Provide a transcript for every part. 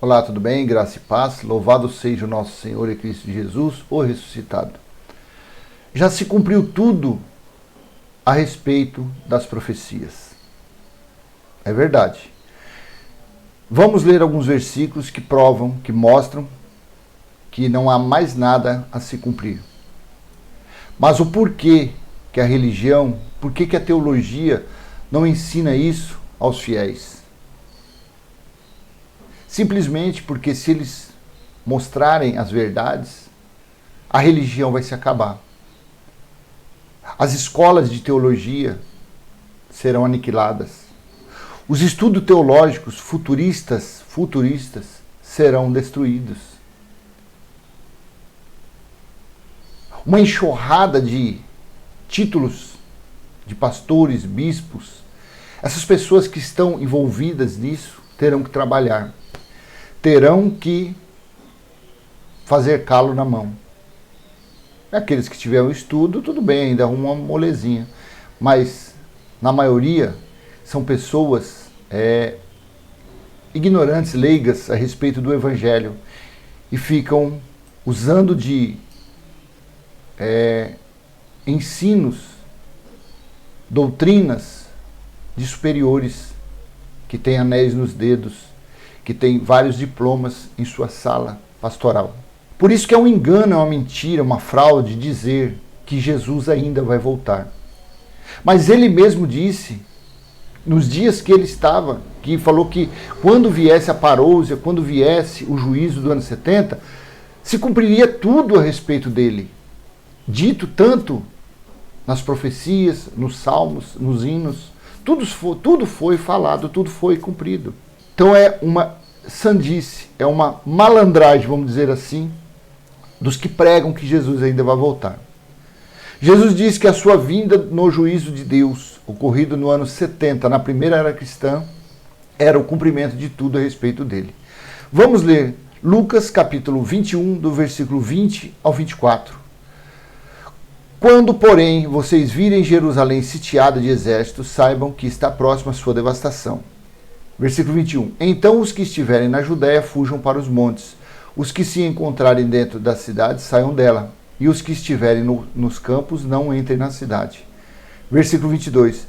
Olá, tudo bem? Graça e paz. Louvado seja o nosso Senhor e Cristo Jesus, o ressuscitado. Já se cumpriu tudo a respeito das profecias. É verdade. Vamos ler alguns versículos que provam, que mostram que não há mais nada a se cumprir. Mas o porquê que a religião, porquê que a teologia não ensina isso aos fiéis? Simplesmente porque se eles mostrarem as verdades, a religião vai se acabar. As escolas de teologia serão aniquiladas. Os estudos teológicos futuristas serão destruídos. Uma enxurrada de títulos de pastores, bispos, essas pessoas que estão envolvidas nisso terão que trabalhar. Terão que fazer calo na mão. Aqueles que tiveram estudo, tudo bem, ainda arrumam uma molezinha. Mas, na maioria, são pessoas ignorantes, leigas a respeito do Evangelho. E ficam usando de ensinos, doutrinas de superiores que têm anéis nos dedos, que tem vários diplomas em sua sala pastoral. Por isso que é um engano, é uma mentira, uma fraude dizer que Jesus ainda vai voltar. Mas ele mesmo disse, nos dias que ele estava, que falou que quando viesse a parousia, quando viesse o juízo do ano 70, se cumpriria tudo a respeito dele. Dito tanto nas profecias, nos salmos, nos hinos, tudo foi falado, tudo foi cumprido. Então é uma sandice, é uma malandragem, vamos dizer assim, dos que pregam que Jesus ainda vai voltar. Jesus disse que a sua vinda no juízo de Deus, ocorrido no ano 70, na primeira era cristã, era o cumprimento de tudo a respeito dele. Vamos ler Lucas capítulo 21, do versículo 20 ao 24. Quando, porém, vocês virem Jerusalém sitiada de exércitos, saibam que está próxima a sua devastação. Versículo 21. Então os que estiverem na Judéia fujam para os montes. Os que se encontrarem dentro da cidade saiam dela. E os que estiverem nos campos não entrem na cidade. Versículo 22.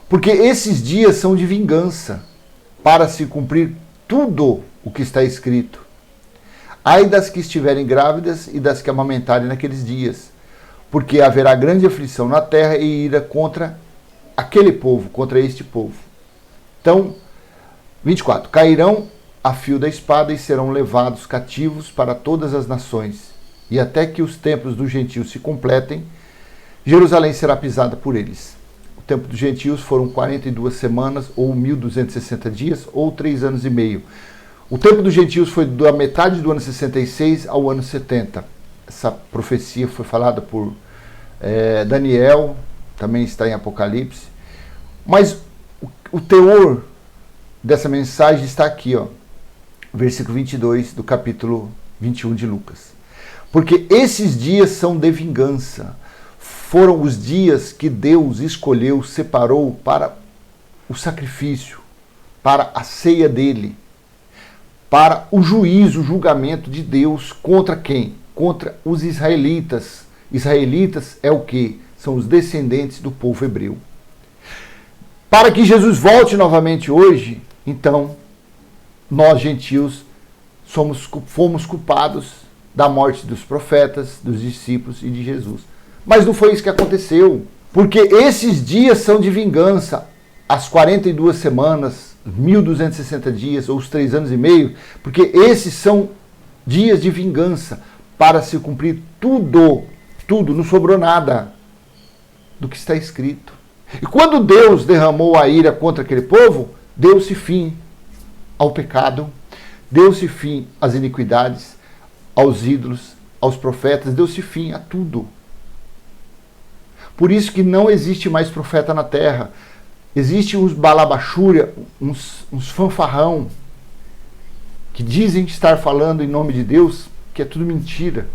Porque esses dias são de vingança, para se cumprir tudo o que está escrito. Ai das que estiverem grávidas e das que amamentarem naqueles dias. Porque haverá grande aflição na terra e ira contra aquele povo, contra este povo. Então, 24. Cairão a fio da espada e serão levados cativos para todas as nações. E até que os templos dos gentios se completem, Jerusalém será pisada por eles. O tempo dos gentios foram 42 semanas, ou 1.260 dias, ou 3 anos e meio. O tempo dos gentios foi da metade do ano 66 ao ano 70. Essa profecia foi falada por Daniel, também está em Apocalipse. Mas o teor dessa mensagem está aqui, versículo 22 do capítulo 21 de Lucas. Porque esses dias são de vingança. Foram os dias que Deus escolheu, separou para o sacrifício, para a ceia dele, para o juízo, o julgamento de Deus contra quem? Contra os israelitas. Israelitas é o quê? São os descendentes do povo hebreu. Para que Jesus volte novamente hoje, então, nós gentios fomos culpados da morte dos profetas, dos discípulos e de Jesus. Mas não foi isso que aconteceu, porque esses dias são de vingança, as 42 semanas, 1.260 dias, ou os 3 anos e meio, porque esses são dias de vingança, para se cumprir tudo, não sobrou nada do que está escrito. E quando Deus derramou a ira contra aquele povo, deu-se fim ao pecado, deu-se fim às iniquidades, aos ídolos, aos profetas, deu-se fim a tudo. Por isso que não existe mais profeta na terra. Existem uns balabachúria, uns fanfarrão, que dizem estar falando em nome de Deus, que é tudo mentira.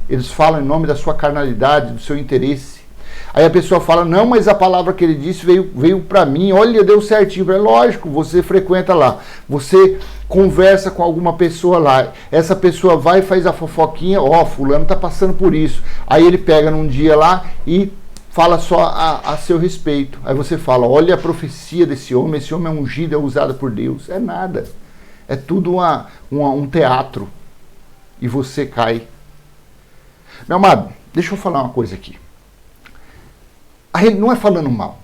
Eles falam em nome da sua carnalidade, do seu interesse. Aí a pessoa fala, não, mas a palavra que ele disse veio para mim, olha, deu certinho. É lógico, você frequenta lá, você conversa com alguma pessoa lá, essa pessoa vai e faz a fofoquinha, fulano tá passando por isso. Aí ele pega num dia lá e fala só a seu respeito. Aí você fala, olha a profecia desse homem, esse homem é ungido, é usado por Deus. É nada, é tudo um teatro. E você cai. Meu amado, deixa eu falar uma coisa aqui. Não é falando mal,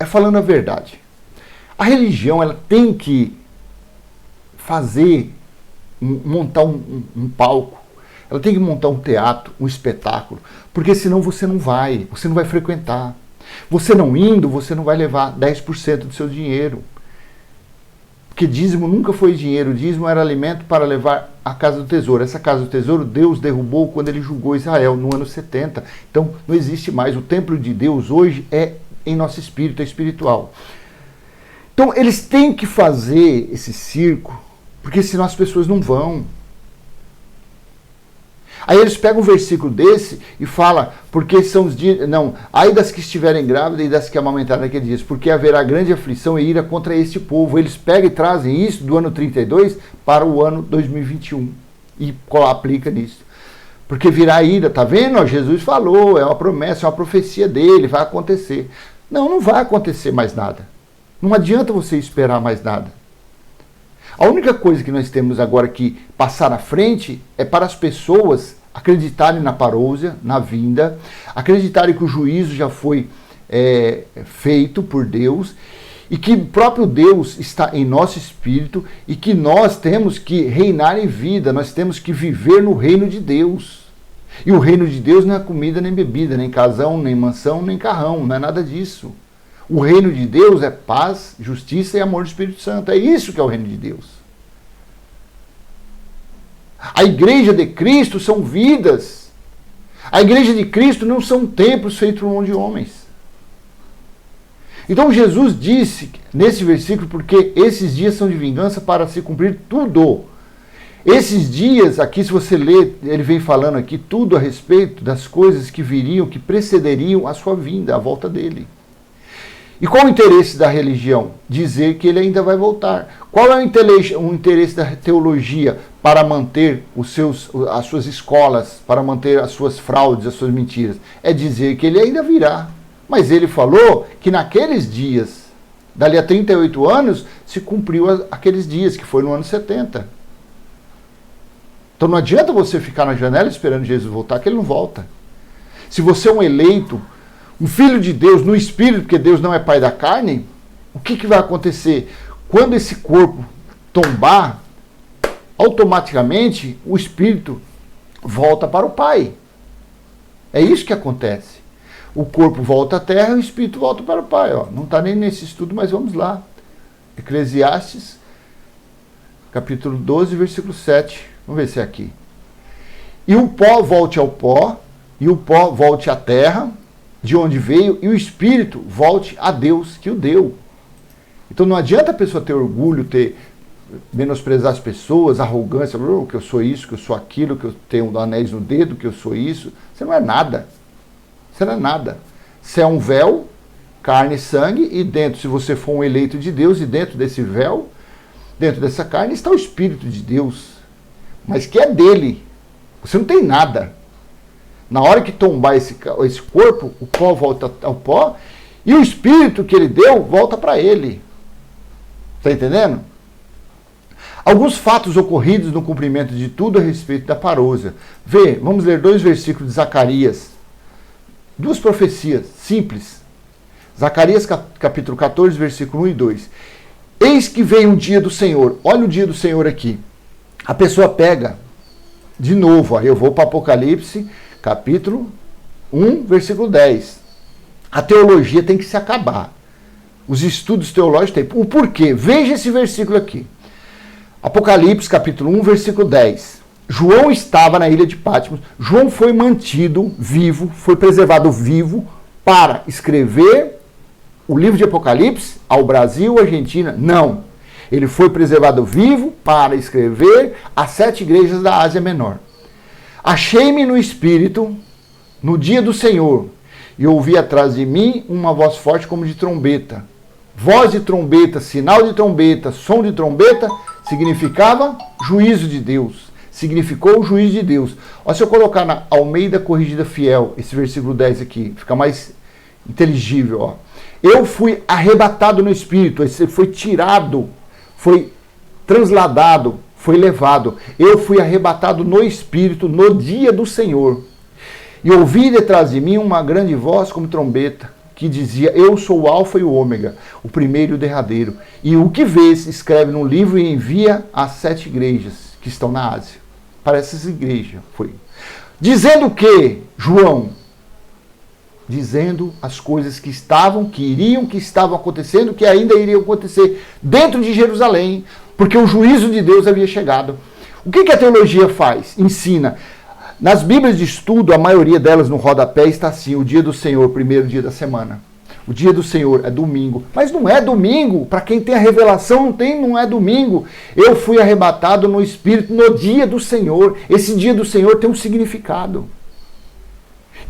é falando a verdade. A religião, ela tem que montar um palco, ela tem que montar um teatro, um espetáculo, porque senão você não vai frequentar. Você não indo, você não vai levar 10% do seu dinheiro. Porque dízimo nunca foi dinheiro, dízimo era alimento para levar à casa do tesouro. Essa casa do tesouro Deus derrubou quando ele julgou Israel no ano 70. Então não existe mais. O templo de Deus hoje é em nosso espírito, é espiritual. Então eles têm que fazer esse circo, porque senão as pessoas não vão. Aí eles pegam um versículo desse e falam, porque são os dias... Não, ai das que estiverem grávidas e das que amamentarem naqueles dias, porque haverá grande aflição e ira contra este povo. Eles pegam e trazem isso do ano 32 para o ano 2021 e aplica nisso. Porque virá ira, tá vendo? Jesus falou, é uma promessa, é uma profecia dele, vai acontecer. Não vai acontecer mais nada. Não adianta você esperar mais nada. A única coisa que nós temos agora que passar à frente é para as pessoas acreditarem na parousia, na vinda, acreditarem que o juízo já foi feito por Deus e que o próprio Deus está em nosso espírito e que nós temos que reinar em vida, nós temos que viver no reino de Deus. E o reino de Deus não é comida nem bebida, nem casão, nem mansão, nem carrão, não é nada disso. O reino de Deus é paz, justiça e amor do Espírito Santo. É isso que é o reino de Deus. A igreja de Cristo são vidas. A igreja de Cristo não são templos feitos por mão de homens. Então Jesus disse nesse versículo, porque esses dias são de vingança para se cumprir tudo. Esses dias, aqui se você ler, ele vem falando aqui tudo a respeito das coisas que viriam, que precederiam a sua vinda, a volta dele. E qual o interesse da religião? Dizer que ele ainda vai voltar. Qual é o interesse da teologia para manter as suas escolas, para manter as suas fraudes, as suas mentiras? É dizer que ele ainda virá. Mas ele falou que naqueles dias, dali a 38 anos, se cumpriu aqueles dias, que foi no ano 70. Então não adianta você ficar na janela esperando Jesus voltar, que ele não volta. Se você é um eleito, um filho de Deus no espírito, porque Deus não é pai da carne, o que vai acontecer? Quando esse corpo tombar, automaticamente o espírito volta para o pai. É isso que acontece. O corpo volta à terra e o espírito volta para o pai. Não está nem nesse estudo, mas vamos lá. Eclesiastes, capítulo 12, versículo 7. Vamos ver se é aqui. E o pó volte ao pó, e o pó volte à terra, de onde veio, e o espírito volte a Deus que o deu. Então não adianta a pessoa ter orgulho, menosprezar as pessoas, arrogância, que eu sou isso, que eu sou aquilo, que eu tenho anéis no dedo, que eu sou isso. Você não é nada. Você não é nada. Você é um véu, carne e sangue, e dentro, se você for um eleito de Deus, e dentro desse véu, dentro dessa carne, está o Espírito de Deus, mas que é dele. Você não tem nada. Na hora que tombar esse corpo, o pó volta ao pó, e o Espírito que ele deu volta para ele. Está entendendo? Alguns fatos ocorridos no cumprimento de tudo a respeito da parousia. Vamos ler 2 versículos de Zacarias. 2 profecias simples. Zacarias capítulo 14, versículo 1 e 2. Eis que vem um dia do Senhor. Olha o dia do Senhor aqui. A pessoa pega, de novo, eu vou para Apocalipse, capítulo 1, versículo 10. A teologia tem que se acabar. Os estudos teológicos têm. O porquê? Veja esse versículo aqui. Apocalipse, capítulo 1, versículo 10. João estava na ilha de Patmos. João foi mantido vivo, foi preservado vivo para escrever o livro de Apocalipse ao Brasil, Argentina. Não. Ele foi preservado vivo para escrever as 7 igrejas da Ásia Menor. Achei-me no Espírito no dia do Senhor, E ouvi atrás de mim uma voz forte como de trombeta. Voz de trombeta, sinal de trombeta, som de trombeta, significava juízo de Deus. Significou o juízo de Deus. Ó, se eu colocar na Almeida Corrigida Fiel, esse versículo 10 aqui, fica mais inteligível. Ó. Eu fui arrebatado no Espírito, ele foi tirado, foi transladado, foi levado. Eu fui arrebatado no Espírito no dia do Senhor. E ouvi detrás de mim uma grande voz como trombeta, que dizia, eu sou o Alfa e o Ômega, o primeiro e o derradeiro. E o que vês, escreve num livro e envia às 7 igrejas que estão na Ásia. Para essas igrejas, foi. Dizendo o que, João? Dizendo as coisas que estavam, que iriam, que estavam acontecendo, que ainda iriam acontecer dentro de Jerusalém, porque o juízo de Deus havia chegado. O que a teologia faz? Ensina. Nas Bíblias de estudo, a maioria delas no rodapé está assim, o dia do Senhor, primeiro dia da semana. O dia do Senhor é domingo. Mas não é domingo. Para quem tem a revelação, não é domingo. Eu fui arrebatado no Espírito no dia do Senhor. Esse dia do Senhor tem um significado.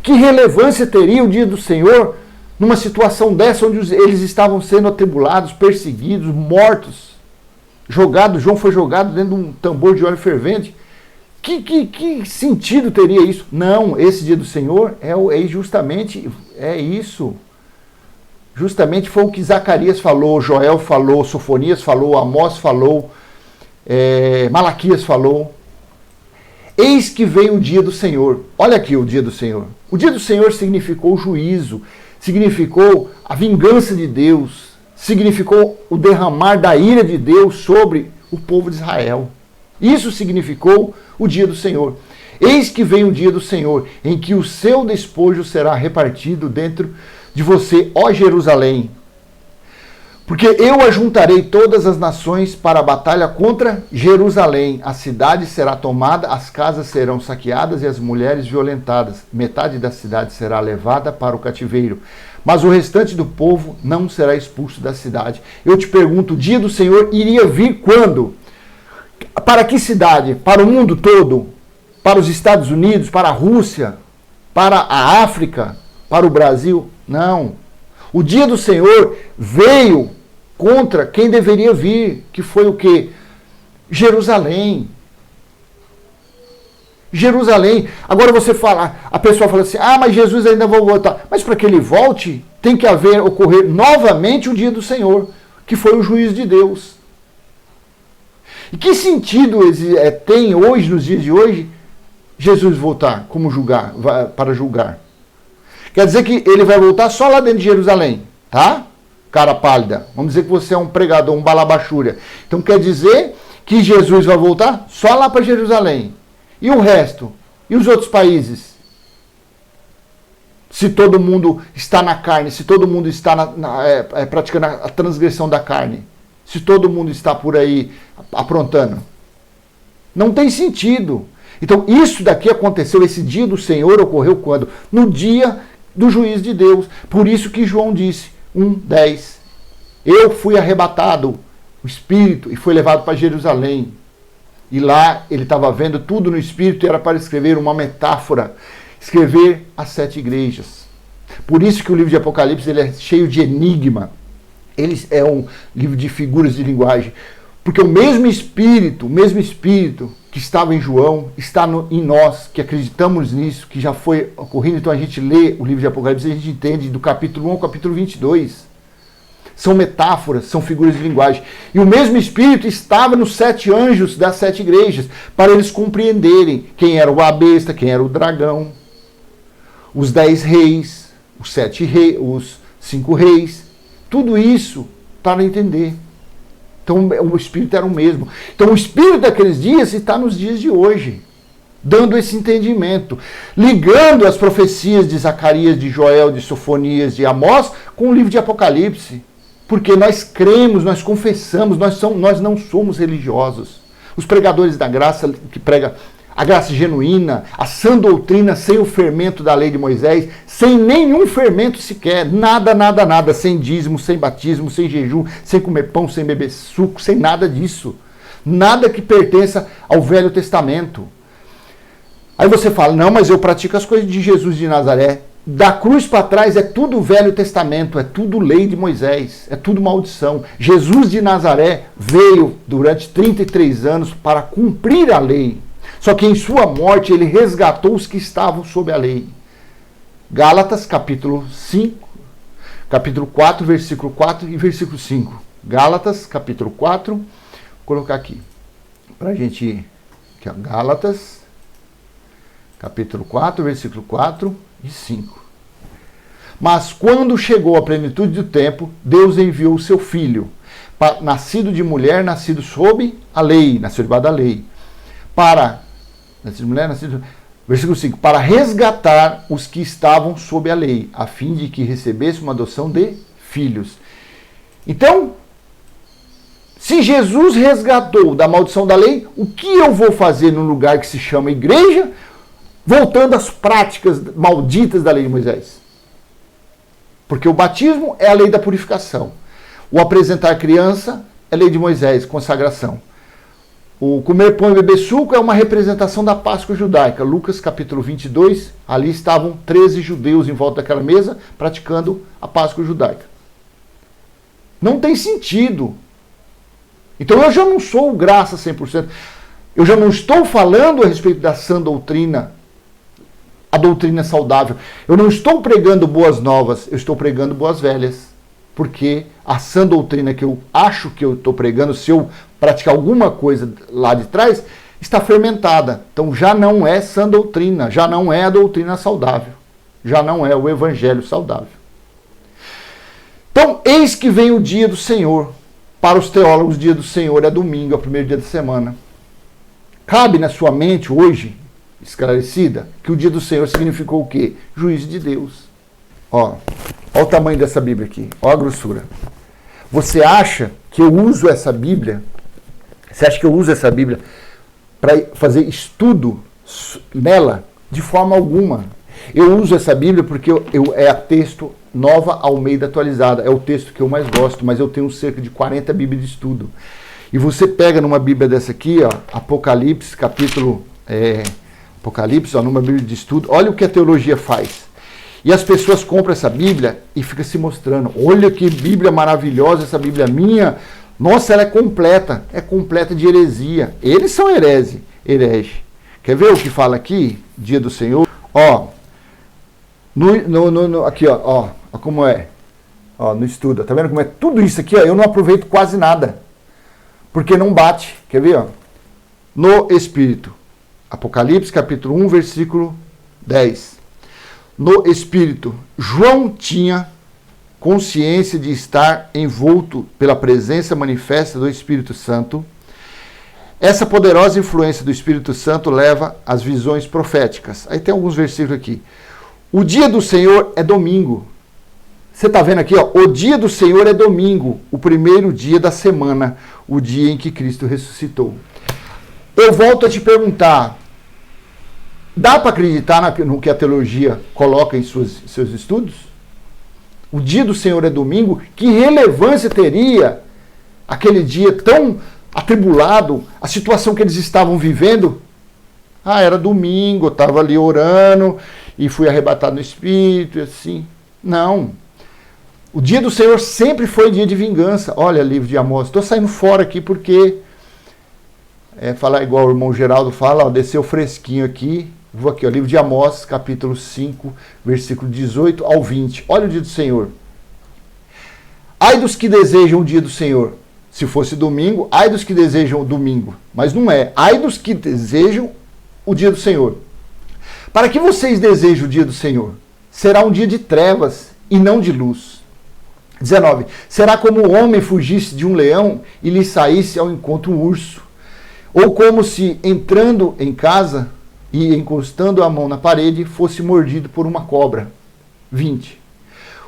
Que relevância teria o dia do Senhor numa situação dessa, onde eles estavam sendo atribulados, perseguidos, mortos, jogados? João foi jogado dentro de um tambor de óleo fervente. Que sentido teria isso? Não, esse dia do Senhor é justamente isso. Justamente foi o que Zacarias falou, Joel falou, Sofonias falou, Amós falou, Malaquias falou. Eis que vem o dia do Senhor. Olha aqui o dia do Senhor. O dia do Senhor significou o juízo, significou a vingança de Deus, significou o derramar da ira de Deus sobre o povo de Israel. Isso significou o dia do Senhor. Eis que vem o dia do Senhor, em que o seu despojo será repartido dentro de você, ó Jerusalém. Porque eu ajuntarei todas as nações para a batalha contra Jerusalém. A cidade será tomada, as casas serão saqueadas e as mulheres violentadas. Metade da cidade será levada para o cativeiro. Mas o restante do povo não será expulso da cidade. Eu te pergunto, o dia do Senhor iria vir quando? Para que cidade? Para o mundo todo? Para os Estados Unidos? Para a Rússia? Para a África? Para o Brasil? Não. O dia do Senhor veio contra quem deveria vir, que foi o quê? Jerusalém. Jerusalém. Agora você fala, a pessoa fala assim, mas Jesus ainda vai voltar. Mas para que ele volte, tem que ocorrer novamente o dia do Senhor, que foi o juízo de Deus. E que sentido tem hoje, nos dias de hoje, Jesus voltar para julgar? Quer dizer que ele vai voltar só lá dentro de Jerusalém, tá? Cara pálida. Vamos dizer que você é um pregador, um balabachúria. Então quer dizer que Jesus vai voltar só lá para Jerusalém. E o resto? E os outros países? Se todo mundo está na carne, se todo mundo está praticando a transgressão da carne, se todo mundo está por aí aprontando. Não tem sentido. Então isso daqui aconteceu, esse dia do Senhor ocorreu quando? No dia do juízo de Deus. Por isso que João disse, 1:10, eu fui arrebatado, o Espírito, e foi levado para Jerusalém. E lá ele estava vendo tudo no Espírito e era para escrever uma metáfora, escrever as 7 igrejas. Por isso que o livro de Apocalipse ele é cheio de enigma. Ele é um livro de figuras de linguagem. Porque o mesmo Espírito que estava em João, está em nós, que acreditamos nisso, que já foi ocorrido. Então a gente lê o livro de Apocalipse e a gente entende do capítulo 1 ao capítulo 22. São metáforas, são figuras de linguagem. E o mesmo Espírito estava nos 7 anjos das 7 igrejas, para eles compreenderem quem era a besta, quem era o dragão, os 10 reis, os 5 reis, tudo isso para entender. Então o Espírito era o mesmo. Então o Espírito daqueles dias está nos dias de hoje, dando esse entendimento, ligando as profecias de Zacarias, de Joel, de Sofonias, de Amós, com o livro de Apocalipse. Porque nós cremos, nós confessamos, nós não somos religiosos. Os pregadores da graça, que pregam a graça genuína, a sã doutrina sem o fermento da lei de Moisés, sem nenhum fermento sequer, nada, sem dízimo, sem batismo, sem jejum, sem comer pão, sem beber suco, sem nada disso. Nada que pertença ao Velho Testamento. Aí você fala, não, mas eu pratico as coisas de Jesus de Nazaré. Da cruz para trás é tudo Velho Testamento, é tudo lei de Moisés, é tudo maldição. Jesus de Nazaré veio durante 33 anos para cumprir a lei. Só que em sua morte ele resgatou os que estavam sob a lei. Gálatas capítulo 5, capítulo 4, versículo 4 e versículo 5. Gálatas capítulo 4, vou colocar aqui para a gente... Aqui, ó, Gálatas capítulo 4, versículo 4 e 5. Mas quando chegou a plenitude do tempo, Deus enviou o seu filho, nascido de mulher, nascido sob a lei, nascido debaixo da lei, nascido de mulher, nascido... Versículo 5, para resgatar os que estavam sob a lei, a fim de que recebesse uma adoção de filhos. Então, se Jesus resgatou da maldição da lei, o que eu vou fazer num lugar que se chama igreja, voltando às práticas malditas da lei de Moisés? Porque o batismo é a lei da purificação. O apresentar criança é lei de Moisés, consagração. O comer pão e beber suco é uma representação da Páscoa judaica. Lucas capítulo 22, ali estavam 13 judeus em volta daquela mesa praticando a Páscoa judaica. Não tem sentido. Então eu já não sou graça 100%. Eu já não estou falando a respeito da sã doutrina, a doutrina saudável. Eu não estou pregando boas novas, eu estou pregando boas velhas. Porque a sã doutrina que eu acho que eu estou pregando, se eu praticar alguma coisa lá de trás, está fermentada. Então já não é sã doutrina, já não é a doutrina saudável. Já não é o evangelho saudável. Então, eis que vem o dia do Senhor. Para os teólogos, o dia do Senhor é domingo, é o primeiro dia da semana. Cabe na sua mente hoje, esclarecida, que o dia do Senhor significou o quê? Juízo de Deus. Olha o tamanho dessa Bíblia aqui, olha a grossura. Você acha que eu uso essa Bíblia? Você acha que eu uso essa Bíblia para fazer estudo nela? De forma alguma. Eu uso essa Bíblia porque é a texto Nova Almeida atualizada. É o texto que eu mais gosto, mas eu tenho cerca de 40 Bíblias de estudo. E você pega numa Bíblia dessa aqui, ó, Apocalipse, capítulo... Apocalipse, ó, numa Bíblia de estudo. Olha o que a teologia faz. E as pessoas compram essa Bíblia e ficam se mostrando. Olha que Bíblia maravilhosa, essa Bíblia minha. Nossa, ela é completa. É completa de heresia. Eles são herege. Quer ver o que fala aqui? Dia do Senhor. Ó. Aqui, ó como é. Ó, no estudo. Tá vendo como é tudo isso aqui? Ó, eu não aproveito quase nada. Porque não bate. Quer ver? Ó? No Espírito. Apocalipse, capítulo 1, versículo 10. No Espírito, João tinha consciência de estar envolto pela presença manifesta do Espírito Santo. Essa poderosa influência do Espírito Santo leva às visões proféticas. Aí tem alguns versículos aqui. O dia do Senhor é domingo. Você está vendo aqui, ó, o dia do Senhor é domingo, o primeiro dia da semana, o dia em que Cristo ressuscitou. Eu volto a te perguntar, dá para acreditar no que a teologia coloca em seus estudos? O dia do Senhor é domingo? Que relevância teria aquele dia tão atribulado, a situação que eles estavam vivendo? Ah, era domingo, eu estava ali orando e fui arrebatado no Espírito, e assim. Não. O dia do Senhor sempre foi dia de vingança. Olha, livro de Amós. Estou saindo fora aqui porque... falar igual o irmão Geraldo fala, ó, desceu fresquinho aqui. Vou aqui, ó, livro de Amós, capítulo 5, versículo 18 ao 20. Olha o dia do Senhor. Ai dos que desejam o dia do Senhor. Se fosse domingo, ai dos que desejam o domingo. Mas não é. Ai dos que desejam o dia do Senhor. Para que vocês desejam o dia do Senhor? Será um dia de trevas e não de luz. 19. Será como o homem fugisse de um leão e lhe saísse ao encontro um urso. Ou como se, entrando em casa e encostando a mão na parede, fosse mordido por uma cobra. 20.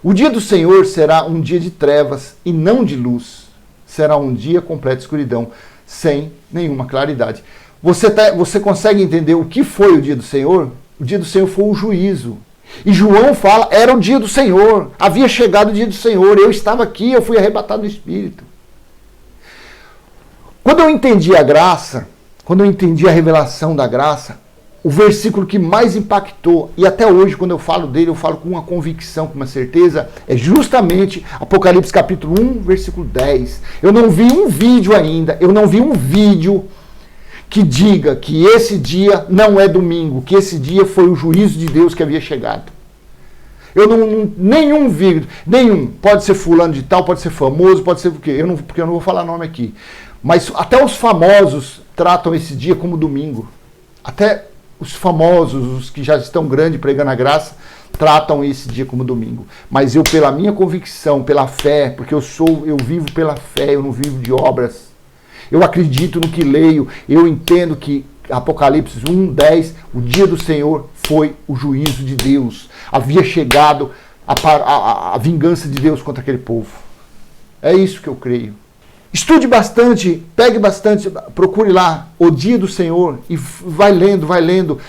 O dia do Senhor será um dia de trevas e não de luz. Será um dia completo de escuridão, sem nenhuma claridade. Você consegue entender o que foi o dia do Senhor? O dia do Senhor foi o juízo. E João fala, era o dia do Senhor. Havia chegado o dia do Senhor. Eu estava aqui, eu fui arrebatado no Espírito. Quando eu entendi a graça, quando eu entendi a revelação da graça, o versículo que mais impactou, e até hoje quando eu falo dele, eu falo com uma convicção, com uma certeza, é justamente Apocalipse capítulo 1, versículo 10. Eu não vi um vídeo ainda, que diga que esse dia não é domingo, que esse dia foi o juízo de Deus que havia chegado. Nenhum vídeo, pode ser fulano de tal, pode ser famoso, pode ser o quê? Porque eu não vou falar nome aqui. Mas até os famosos tratam esse dia como domingo. Até os famosos, os que já estão grandes pregando a graça, tratam esse dia como domingo. Mas eu, pela minha convicção, pela fé, porque eu vivo pela fé, eu não vivo de obras. Eu acredito no que leio, eu entendo que Apocalipse 1, 10, o dia do Senhor foi o juízo de Deus. Havia chegado a vingança de Deus contra aquele povo. É isso que eu creio. Estude bastante, pegue bastante, procure lá o dia do Senhor e vai lendo.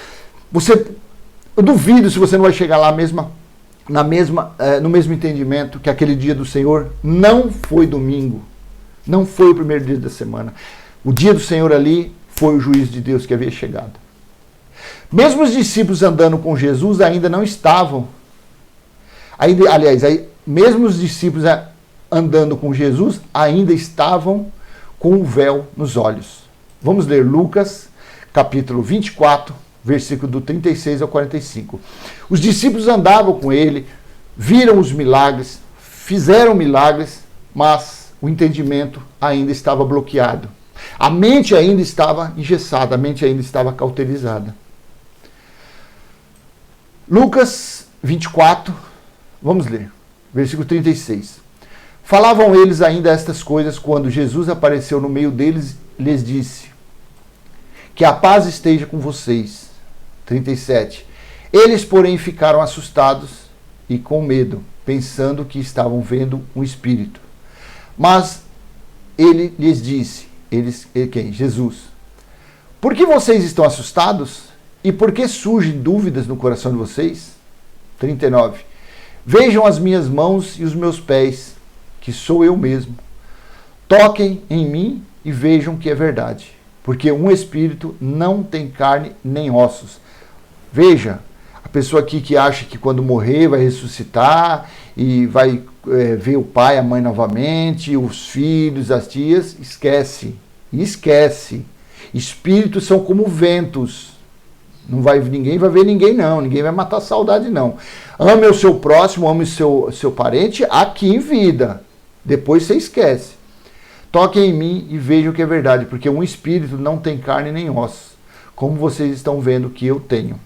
Eu duvido se você não vai chegar lá no mesmo entendimento que aquele dia do Senhor não foi domingo, não foi o primeiro dia da semana. O dia do Senhor ali foi o juízo de Deus que havia chegado. Mesmo os discípulos andando com Jesus ainda não estavam. Mesmo os discípulos andando com Jesus ainda estavam com o véu nos olhos. Vamos ler Lucas, capítulo 24, versículo do 36 ao 45. Os discípulos andavam com ele, viram os milagres, fizeram milagres, mas o entendimento ainda estava bloqueado. A mente ainda estava engessada, a mente ainda estava cauterizada. Lucas 24, vamos ler, versículo 36. Falavam eles ainda estas coisas quando Jesus apareceu no meio deles e lhes disse: que a paz esteja com vocês. 37. Eles, porém, ficaram assustados e com medo, pensando que estavam vendo um espírito. Mas ele lhes disse, quem? Jesus: por que vocês estão assustados? E por que surgem dúvidas no coração de vocês? 39. Vejam as minhas mãos e os meus pés, que sou eu mesmo. Toquem em mim e vejam que é verdade. Porque um espírito não tem carne nem ossos. Veja, a pessoa aqui que acha que quando morrer vai ressuscitar e vai ver o pai, a mãe novamente, os filhos, as tias, esquece. Espíritos são como ventos. Ninguém vai ver ninguém não, ninguém vai matar a saudade não. Ame o seu próximo, ame o seu parente aqui em vida. Depois você esquece. Toquem em mim e vejam que é verdade, porque um espírito não tem carne nem ossos, como vocês estão vendo que eu tenho.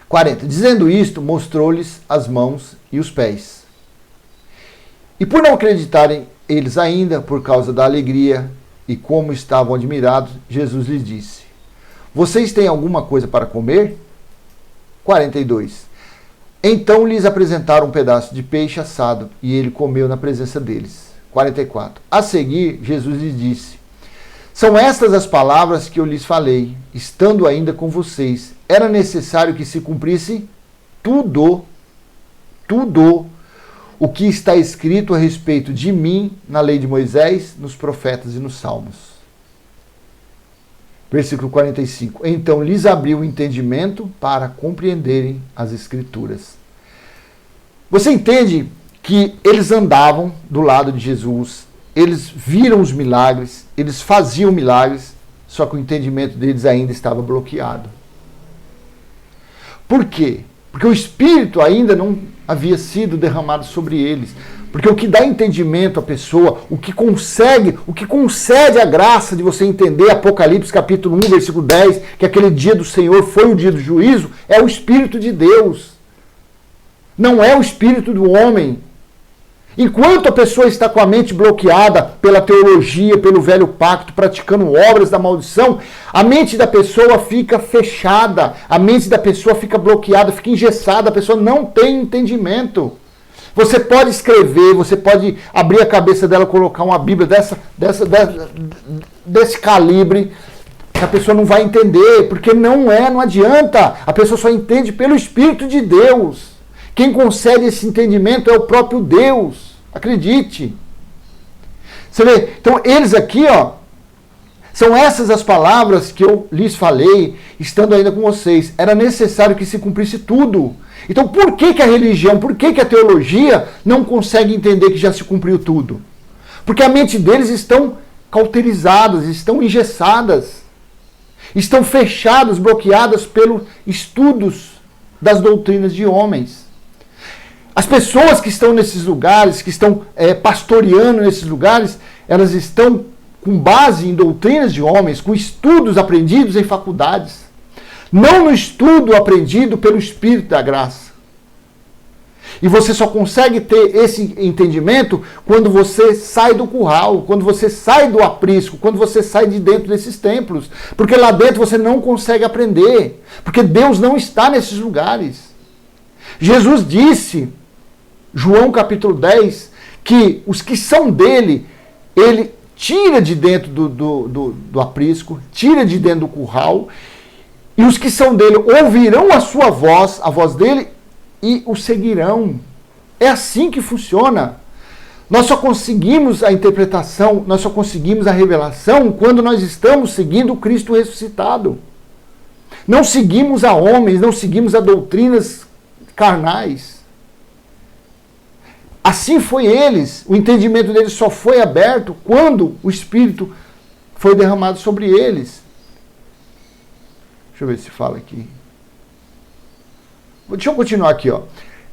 40. Dizendo isto, mostrou-lhes as mãos e os pés. E por não acreditarem eles ainda, por causa da alegria e como estavam admirados, Jesus lhes disse: vocês têm alguma coisa para comer? 42. Então lhes apresentaram um pedaço de peixe assado, e ele comeu na presença deles. 44. A seguir, Jesus lhes disse: são estas as palavras que eu lhes falei, estando ainda com vocês. Era necessário que se cumprisse tudo o que está escrito a respeito de mim na lei de Moisés, nos profetas e nos salmos. Versículo 45. Então lhes abriu o entendimento para compreenderem as Escrituras. Você entende que eles andavam do lado de Jesus, eles viram os milagres, eles faziam milagres, só que o entendimento deles ainda estava bloqueado. Por quê? Porque o Espírito ainda não havia sido derramado sobre eles. Porque o que dá entendimento à pessoa, o que concede a graça de você entender Apocalipse capítulo 1, versículo 10, que aquele dia do Senhor foi o dia do juízo, é o Espírito de Deus. Não é o Espírito do homem. Enquanto a pessoa está com a mente bloqueada pela teologia, pelo velho pacto, praticando obras da maldição, a mente da pessoa fica fechada, a mente da pessoa fica bloqueada, fica engessada, a pessoa não tem entendimento. Você pode escrever, você pode abrir a cabeça dela, colocar uma Bíblia desse calibre, que a pessoa não vai entender, porque não adianta. A pessoa só entende pelo Espírito de Deus. Quem concede esse entendimento é o próprio Deus. Acredite. Você vê? Então eles aqui, São essas as palavras que eu lhes falei, estando ainda com vocês. Era necessário que se cumprisse tudo. Então por que a religião, por que a teologia não consegue entender que já se cumpriu tudo? Porque a mente deles estão cauterizadas, estão engessadas, estão fechadas, bloqueadas pelos estudos das doutrinas de homens. As pessoas que estão nesses lugares, que estão pastoreando nesses lugares, elas estão com base em doutrinas de homens, com estudos aprendidos em faculdades, não no estudo aprendido pelo Espírito da graça. E você só consegue ter esse entendimento quando você sai do curral, quando você sai do aprisco, quando você sai de dentro desses templos. Porque lá dentro você não consegue aprender, porque Deus não está nesses lugares. Jesus disse, João capítulo 10, que os que são dele, ele tira de dentro do aprisco, tira de dentro do curral, e os que são dele ouvirão a sua voz, a voz dele, e o seguirão. É assim que funciona. Nós só conseguimos a interpretação, nós só conseguimos a revelação quando nós estamos seguindo o Cristo ressuscitado. Não seguimos a homens, não seguimos a doutrinas carnais. Assim foi eles. O entendimento deles só foi aberto quando o Espírito foi derramado sobre eles. Deixa eu ver se fala aqui. Deixa eu continuar aqui, ó.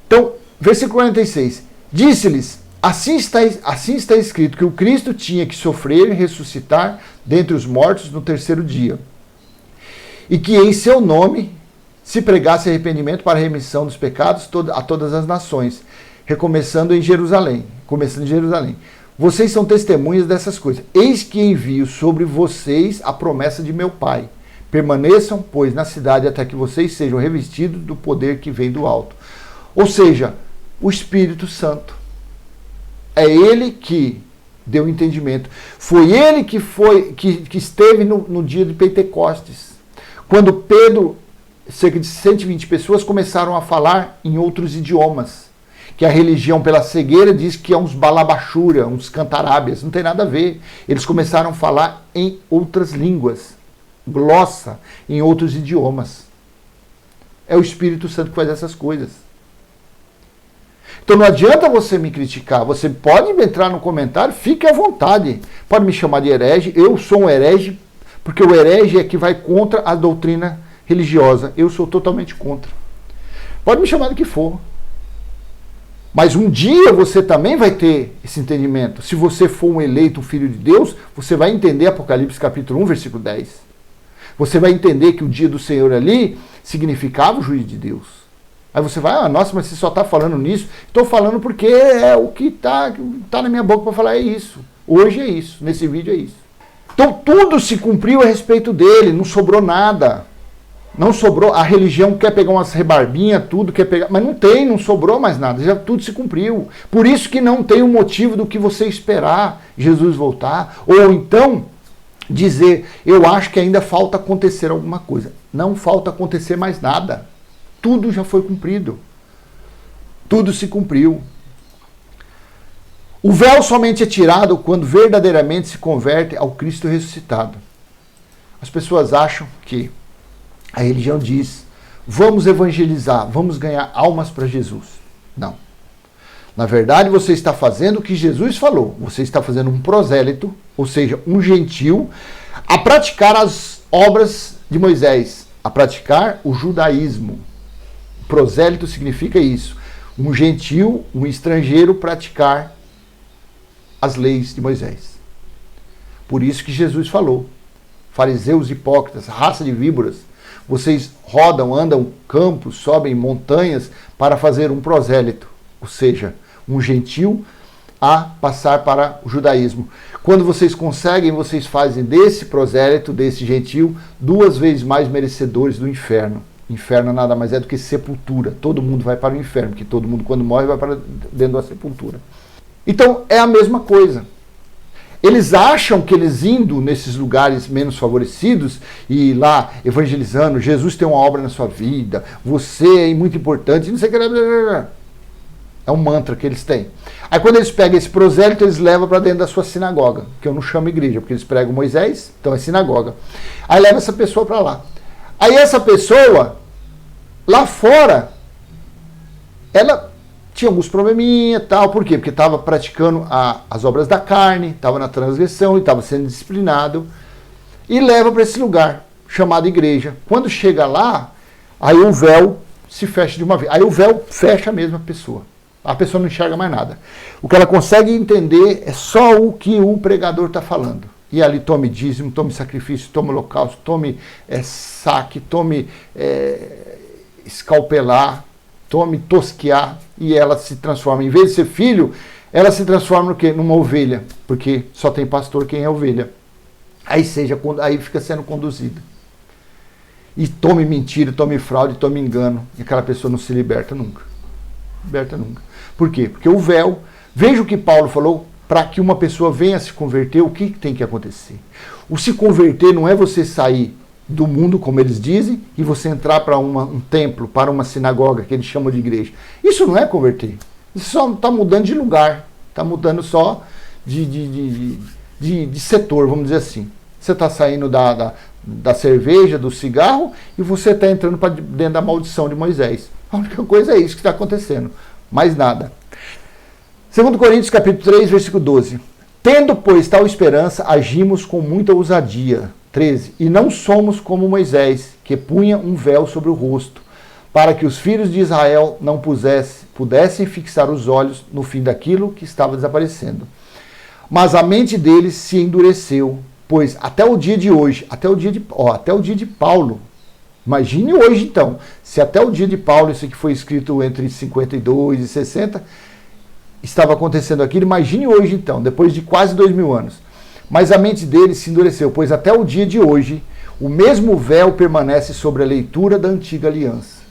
Então, versículo 46. Disse-lhes, assim está escrito que o Cristo tinha que sofrer e ressuscitar dentre os mortos no terceiro dia. E que em seu nome se pregasse arrependimento para a remissão dos pecados a todas as nações, começando em Jerusalém. Vocês são testemunhas dessas coisas. Eis que envio sobre vocês a promessa de meu Pai. Permaneçam, pois, na cidade até que vocês sejam revestidos do poder que vem do alto. Ou seja, o Espírito Santo. É ele que deu entendimento. Foi ele que esteve no dia de Pentecostes. Quando Pedro, cerca de 120 pessoas, começaram a falar em outros idiomas. Que a religião pela cegueira diz que é uns balabachura, uns cantarábias. Não tem nada a ver. Eles começaram a falar em outras línguas. Glossa em outros idiomas. É o Espírito Santo que faz essas coisas. Então não adianta você me criticar. Você pode entrar no comentário, fique à vontade. Pode me chamar de herege. Eu sou um herege, porque o herege é que vai contra a doutrina religiosa. Eu sou totalmente contra. Pode me chamar do que for. Mas um dia você também vai ter esse entendimento. Se você for um eleito, um filho de Deus, você vai entender Apocalipse capítulo 1, versículo 10. Você vai entender que o dia do Senhor ali significava o juízo de Deus. Aí você vai, nossa, mas você só está falando nisso? Estou falando porque é o que tá na minha boca para falar, é isso. Hoje é isso, nesse vídeo é isso. Então tudo se cumpriu a respeito dele, não sobrou nada. Não sobrou, a religião quer pegar umas rebarbinhas, tudo quer pegar, mas não sobrou mais nada, já tudo se cumpriu. Por isso que não tem um motivo do que você esperar Jesus voltar, ou então dizer, eu acho que ainda falta acontecer alguma coisa. Não falta acontecer mais nada. Tudo já foi cumprido. Tudo se cumpriu. O véu somente é tirado quando verdadeiramente se converte ao Cristo ressuscitado. As pessoas acham que a religião diz, vamos evangelizar, vamos ganhar almas para Jesus. Não. Na verdade, você está fazendo o que Jesus falou. Você está fazendo um prosélito, ou seja, um gentil, a praticar as obras de Moisés, a praticar o judaísmo. Prosélito significa isso. Um gentil, um estrangeiro, praticar as leis de Moisés. Por isso que Jesus falou, fariseus hipócritas, raça de víboras, vocês rodam, andam campos, sobem montanhas para fazer um prosélito, ou seja, um gentil a passar para o judaísmo. Quando vocês conseguem, vocês fazem desse prosélito, desse gentil, 2 vezes mais merecedores do inferno. Inferno nada mais é do que sepultura. Todo mundo vai para o inferno, porque todo mundo quando morre vai para dentro da sepultura. Então é a mesma coisa. Eles acham que eles indo nesses lugares menos favorecidos e lá evangelizando, Jesus tem uma obra na sua vida, você é muito importante, não sei o que. É um mantra que eles têm. Aí quando eles pegam esse prosélito, eles levam para dentro da sua sinagoga, que eu não chamo igreja, porque eles pregam Moisés, então é sinagoga. Aí leva essa pessoa para lá. Aí essa pessoa, lá fora, ela tinha alguns probleminha e tal. Por quê? Porque estava praticando as obras da carne, estava na transgressão e estava sendo disciplinado. E leva para esse lugar, chamado igreja. Quando chega lá, aí o véu se fecha de uma vez. Aí o véu fecha mesmo a pessoa. A pessoa não enxerga mais nada. O que ela consegue entender é só o que o pregador está falando. E ali tome dízimo, tome sacrifício, tome holocausto, tome saque, tome escalpelar, tome tosquear. E ela se transforma, em vez de ser filho, ela se transforma no quê? Numa ovelha. Porque só tem pastor quem é ovelha. Aí fica sendo conduzida. E tome mentira, tome fraude, tome engano. E aquela pessoa não se liberta nunca. Liberta nunca. Por quê? Porque o véu, veja o que Paulo falou, para que uma pessoa venha se converter, o que tem que acontecer? O se converter não é você sair do mundo, como eles dizem, e você entrar para um templo, para uma sinagoga, que eles chamam de igreja. Isso não é converter. Isso só está mudando de lugar. Está mudando só de setor, vamos dizer assim. Você está saindo da cerveja, do cigarro, e você está entrando para dentro da maldição de Moisés. A única coisa é isso que está acontecendo. Mais nada. 2 Coríntios capítulo 3, versículo 12. Tendo, pois, tal esperança, agimos com muita ousadia. 13. E não somos como Moisés, que punha um véu sobre o rosto, para que os filhos de Israel não pudessem fixar os olhos no fim daquilo que estava desaparecendo. Mas a mente deles se endureceu, pois até o dia de hoje, até o dia de Paulo, imagine hoje então, se até o dia de Paulo, isso aqui foi escrito entre 52 e 60, estava acontecendo aquilo, imagine hoje então, depois de quase 2000 anos. Mas a mente deles se endureceu, pois até o dia de hoje, o mesmo véu permanece sobre a leitura da antiga aliança.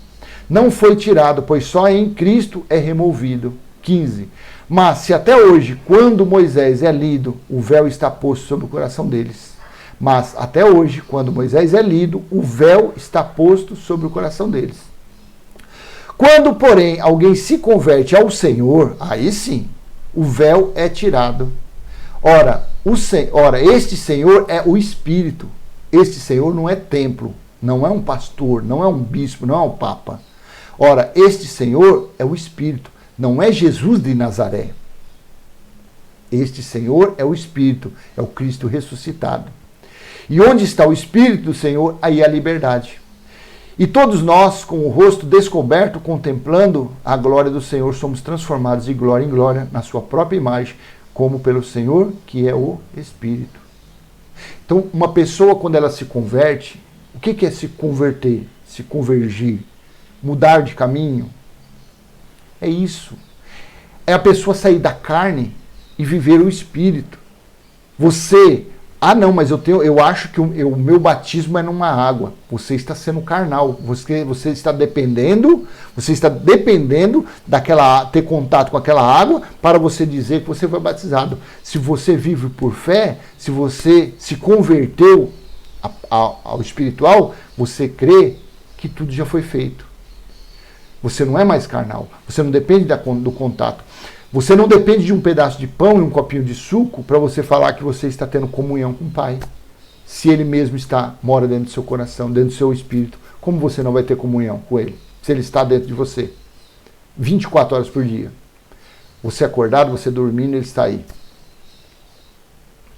Não foi tirado, pois só em Cristo é removido. 15. Mas se até hoje, quando Moisés é lido, o véu está posto sobre o coração deles. Mas até hoje, quando Moisés é lido, o véu está posto sobre o coração deles. Quando, porém, alguém se converte ao Senhor, aí sim, o véu é tirado. Ora, este Senhor é o Espírito. Este Senhor não é templo, não é um pastor, não é um bispo, não é um papa. Ora, este Senhor é o Espírito, não é Jesus de Nazaré. Este Senhor é o Espírito, é o Cristo ressuscitado. E onde está o Espírito do Senhor, aí a liberdade. E todos nós, com o rosto descoberto, contemplando a glória do Senhor, somos transformados de glória em glória, na sua própria imagem, como pelo Senhor, que é o Espírito. Então, uma pessoa, quando ela se converte, o que é se converter? Se convergir? Mudar de caminho? É isso. É a pessoa sair da carne e viver o Espírito. Você... não, mas eu acho que o meu batismo é numa água. Você está sendo carnal. Você está dependendo ter contato com aquela água para você dizer que você foi batizado. Se você vive por fé, se você se converteu ao espiritual, você crê que tudo já foi feito. Você não é mais carnal. Você não depende do contato. Você não depende de um pedaço de pão e um copinho de suco para você falar que você está tendo comunhão com o Pai. Se Ele mesmo mora dentro do seu coração, dentro do seu espírito, como você não vai ter comunhão com Ele? Se Ele está dentro de você, 24 horas por dia. Você acordado, você dormindo, Ele está aí.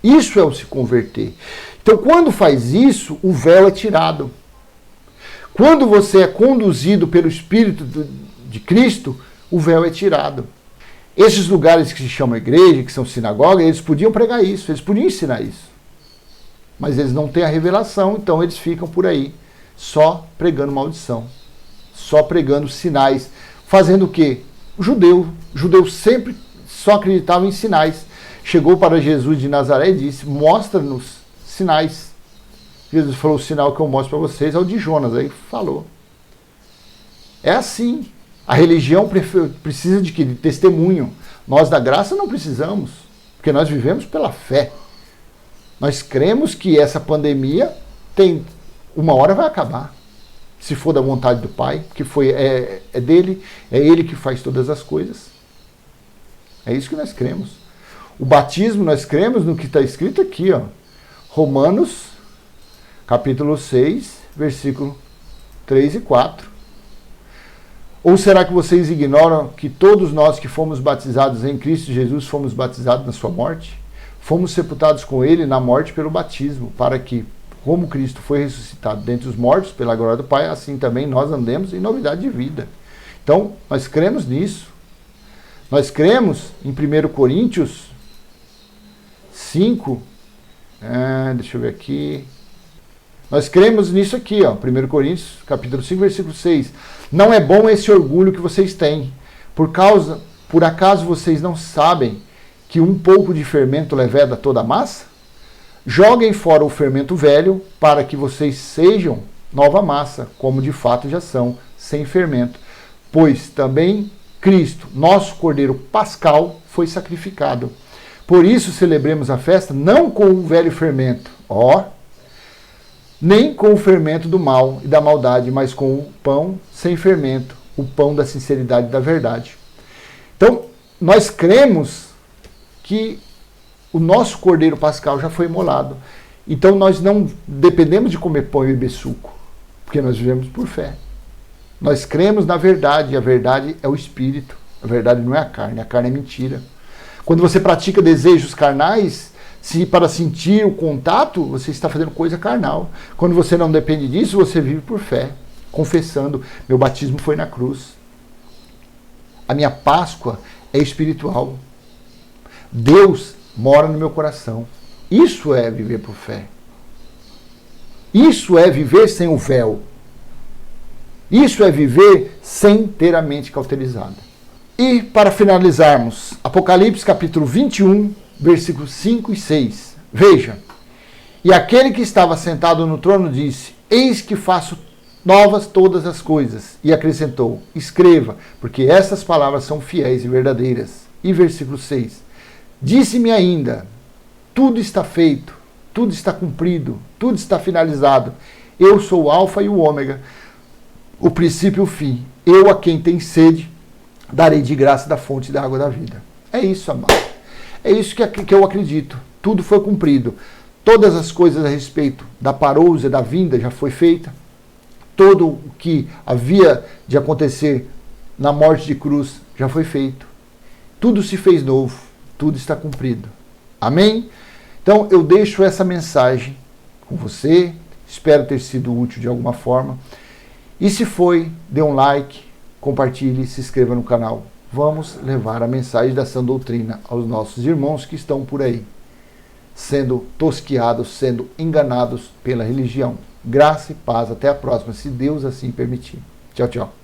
Isso é o se converter. Então, quando faz isso, o véu é tirado. Quando você é conduzido pelo Espírito de Cristo, o véu é tirado. Esses lugares que se chamam igreja, que são sinagoga, eles podiam pregar isso, eles podiam ensinar isso. Mas eles não têm a revelação, então eles ficam por aí, só pregando maldição, só pregando sinais. Fazendo o quê? O judeu sempre só acreditava em sinais. Chegou para Jesus de Nazaré e disse, mostra-nos sinais. Jesus falou, o sinal que eu mostro para vocês é o de Jonas. Aí falou. É assim. A religião precisa de quê? De testemunho. Nós da graça não precisamos, porque nós vivemos pela fé. Nós cremos que essa pandemia uma hora vai acabar. Se for da vontade do Pai, que é dele, é Ele que faz todas as coisas. É isso que nós cremos. O batismo, nós cremos no que está escrito aqui, ó. Romanos, capítulo 6, versículo 3 e 4. Ou será que vocês ignoram que todos nós que fomos batizados em Cristo Jesus fomos batizados na sua morte? Fomos sepultados com ele na morte pelo batismo, para que, como Cristo foi ressuscitado dentre os mortos pela glória do Pai, assim também nós andemos em novidade de vida. Então, nós cremos nisso. Nós cremos em 1 Coríntios 5, deixa eu ver aqui. Nós cremos nisso aqui, ó, 1 Coríntios, capítulo 5, versículo 6. Não é bom esse orgulho que vocês têm. Por acaso vocês não sabem que um pouco de fermento leveda toda a massa? Joguem fora o fermento velho, para que vocês sejam nova massa, como de fato já são, sem fermento. Pois também Cristo, nosso Cordeiro Pascal, foi sacrificado. Por isso celebremos a festa não com o velho fermento, nem com o fermento do mal e da maldade, mas com o pão sem fermento, o pão da sinceridade e da verdade. Então, nós cremos que o nosso Cordeiro Pascal já foi imolado. Então, nós não dependemos de comer pão e beber suco, porque nós vivemos por fé. Nós cremos na verdade, e a verdade é o Espírito. A verdade não é a carne é mentira. Quando você pratica desejos carnais, se para sentir o contato, você está fazendo coisa carnal. Quando você não depende disso, você vive por fé, confessando, meu batismo foi na cruz. A minha Páscoa é espiritual. Deus mora no meu coração. Isso é viver por fé. Isso é viver sem o véu. Isso é viver sem ter a mente cauterizada. E para finalizarmos, Apocalipse capítulo 21, versículos 5 e 6. Veja, e aquele que estava sentado no trono disse, eis que faço novas todas as coisas. E acrescentou, escreva, porque essas palavras são fiéis e verdadeiras. E versículo 6. Disse-me ainda, tudo está feito, tudo está cumprido, tudo está finalizado. Eu sou o Alfa e o Ômega, o princípio e o fim. Eu a quem tem sede, darei de graça da fonte da água da vida. É isso, amado. É isso que eu acredito. Tudo foi cumprido. Todas as coisas a respeito da parousia, da vinda, já foi feita. Todo o que havia de acontecer na morte de cruz já foi feito. Tudo se fez novo. Tudo está cumprido. Amém? Então, eu deixo essa mensagem com você. Espero ter sido útil de alguma forma. E se foi, dê um like, compartilhe e se inscreva no canal. Vamos levar a mensagem da sã doutrina aos nossos irmãos que estão por aí, sendo tosquiados, sendo enganados pela religião. Graça e paz. Até a próxima, se Deus assim permitir. Tchau, tchau.